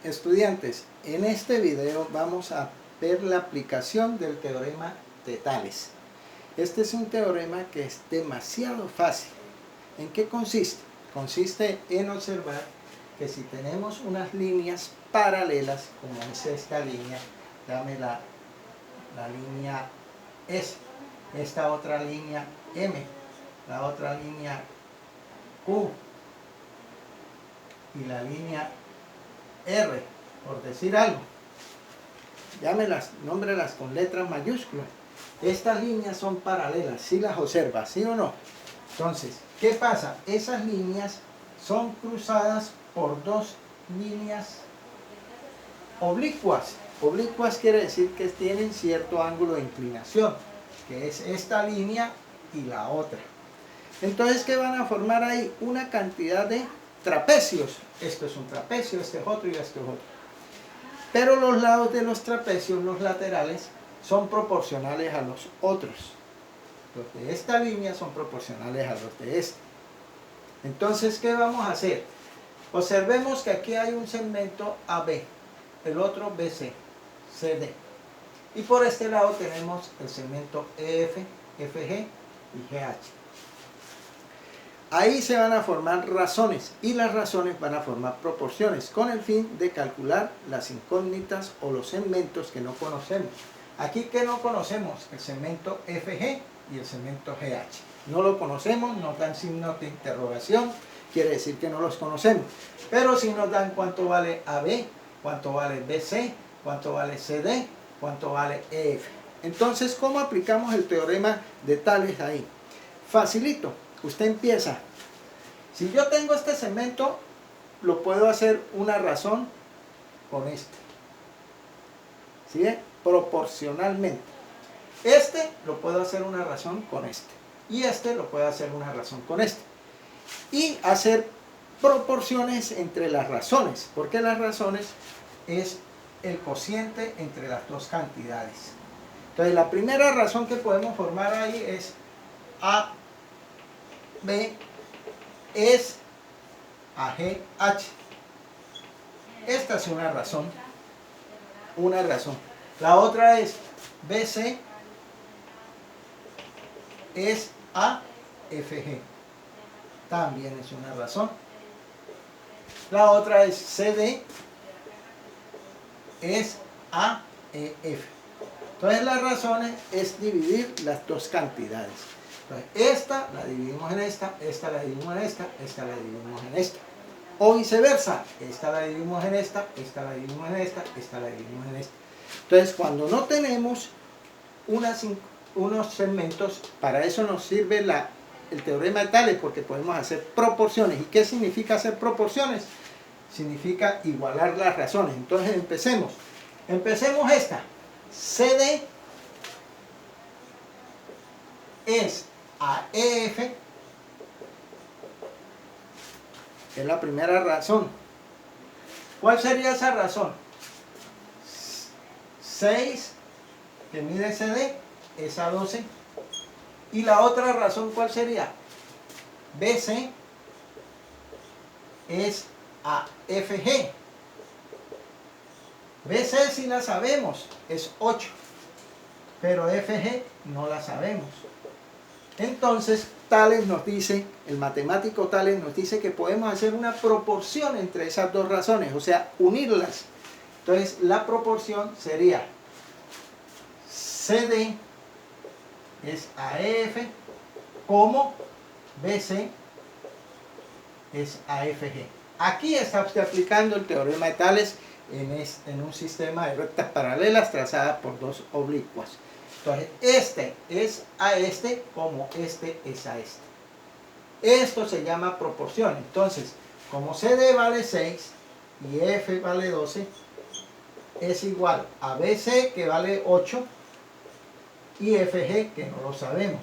Estudiantes, en este video vamos a ver la aplicación del teorema de Tales. Este es un teorema que es demasiado fácil. ¿En qué consiste? Consiste en observar que si tenemos unas líneas paralelas, como es esta línea, dame la línea S, esta otra línea M, la otra línea Q y la línea R, por decir algo, nómbrelas con letras mayúsculas. Estas líneas son paralelas, ¿sí las observas, sí o no? Entonces, ¿qué pasa? Esas líneas son cruzadas por dos líneas oblicuas. Oblicuas quiere decir que tienen cierto ángulo de inclinación, que es esta línea y la otra. Entonces, ¿qué van a formar ahí? Una cantidad de trapecios. Esto es un trapecio, este es otro y este es otro. Pero los lados de los trapecios, los laterales, son proporcionales a los otros. Los de esta línea son proporcionales a los de esta. Entonces, ¿qué vamos a hacer? Observemos que aquí hay un segmento AB, el otro BC, CD. Y por este lado tenemos el segmento EF, FG y GH. Ahí se van a formar razones y las razones van a formar proporciones con el fin de calcular las incógnitas o los segmentos que no conocemos. Aquí que no conocemos el segmento FG y el segmento GH. No lo conocemos, nos dan signos de interrogación, quiere decir que no los conocemos. Pero si nos dan cuánto vale AB, cuánto vale BC, cuánto vale CD, cuánto vale EF. Entonces, ¿cómo aplicamos el teorema de Tales ahí? Facilito. Usted empieza, si yo tengo este segmento, lo puedo hacer una razón con este, ¿sí? Proporcionalmente. Este lo puedo hacer una razón con este, y este lo puedo hacer una razón con este. Y hacer proporciones entre las razones, porque las razones es el cociente entre las dos cantidades. Entonces, la primera razón que podemos formar ahí es A B es AGH. Esta es una razón. Una razón. La otra es BC es AFG. También es una razón. La otra es CD es AEF. Entonces las razones es dividir las dos cantidades. Entonces, esta la dividimos en esta la dividimos en esta la dividimos en esta. O viceversa, esta la dividimos en esta la dividimos en esta la dividimos en esta. Entonces, cuando no tenemos unos segmentos, para eso nos sirve el teorema de Tales, porque podemos hacer proporciones. ¿Y qué significa hacer proporciones? Significa igualar las razones. Entonces, empecemos. Empecemos esta. CD es AEF, es la primera razón. ¿Cuál sería esa razón? 6 que mide CD es A12. Y la otra razón, ¿cuál sería? BC es AFG. BC sí la sabemos, es 8. Pero FG no la sabemos. Entonces, Tales nos dice, el matemático Tales nos dice que podemos hacer una proporción entre esas dos razones, o sea, unirlas. Entonces, la proporción sería CD es AF como BC es AFG. Aquí está usted aplicando el teorema de Tales en un sistema de rectas paralelas trazadas por dos oblicuas. Entonces, este es a este como este es a este. Esto se llama proporción. Entonces, como CD vale 6 y F vale 12, es igual a BC que vale 8 y FG que no lo sabemos.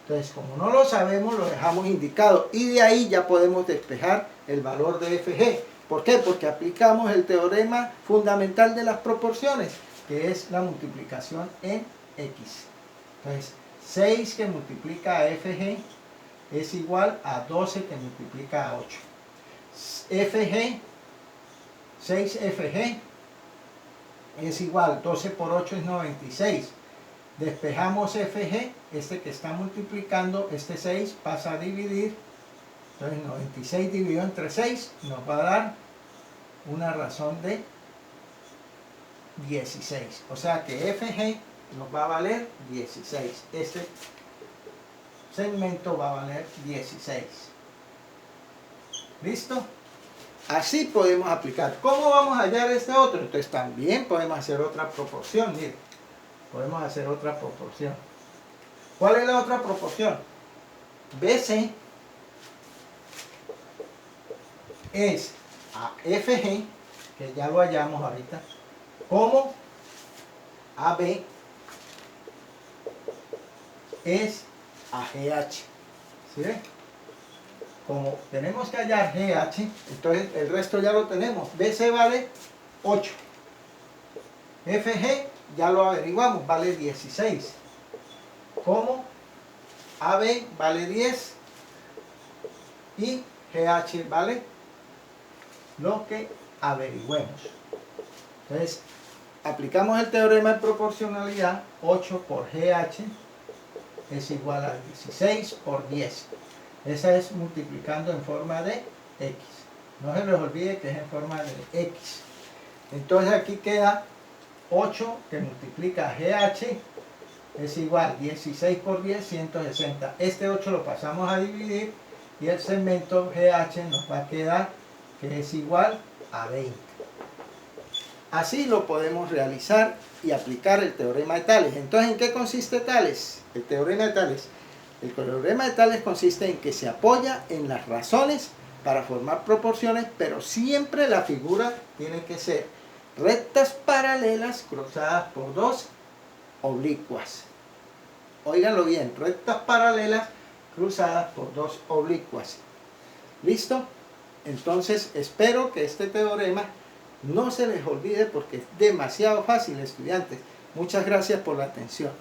Entonces, como no lo sabemos, lo dejamos indicado. Y de ahí ya podemos despejar el valor de FG. ¿Por qué? Porque aplicamos el teorema fundamental de las proporciones, que es la multiplicación en X. Entonces, 6 que multiplica a FG es igual a 12 que multiplica a 8. FG 6FG es igual, 12 por 8 es 96. Despejamos FG, este que está multiplicando, este 6 pasa a dividir. Entonces 96 dividido entre 6 nos va a dar una razón de 16. O sea que FG nos va a valer 16. Este segmento va a valer 16. ¿Listo? Así podemos aplicar. ¿Cómo vamos a hallar este otro? Entonces también podemos hacer otra proporción. Miren, podemos hacer otra proporción. ¿Cuál es la otra proporción? BC es a FG, que ya lo hallamos ahorita, como AB es a GH. ¿Sí ven? Como tenemos que hallar GH, entonces el resto ya lo tenemos. BC vale 8. FG ya lo averiguamos, vale 16. Como AB vale 10 y GH vale lo que averigüemos. Entonces, aplicamos el teorema de proporcionalidad. 8 por GH es igual a 16 por 10. Esa es multiplicando en forma de X. No se les olvide que es en forma de X. Entonces aquí queda 8 que multiplica GH es igual 16 por 10, 160. Este 8 lo pasamos a dividir y el segmento GH nos va a quedar que es igual a 20. Así lo podemos realizar y aplicar el teorema de Tales. Entonces, ¿en qué consiste Tales? El teorema de Tales. El teorema de Tales consiste en que se apoya en las razones para formar proporciones, pero siempre la figura tiene que ser rectas paralelas cruzadas por dos oblicuas. Óiganlo bien, rectas paralelas cruzadas por dos oblicuas. ¿Listo? Entonces espero que este teorema no se les olvide porque es demasiado fácil, estudiantes. Muchas gracias por la atención.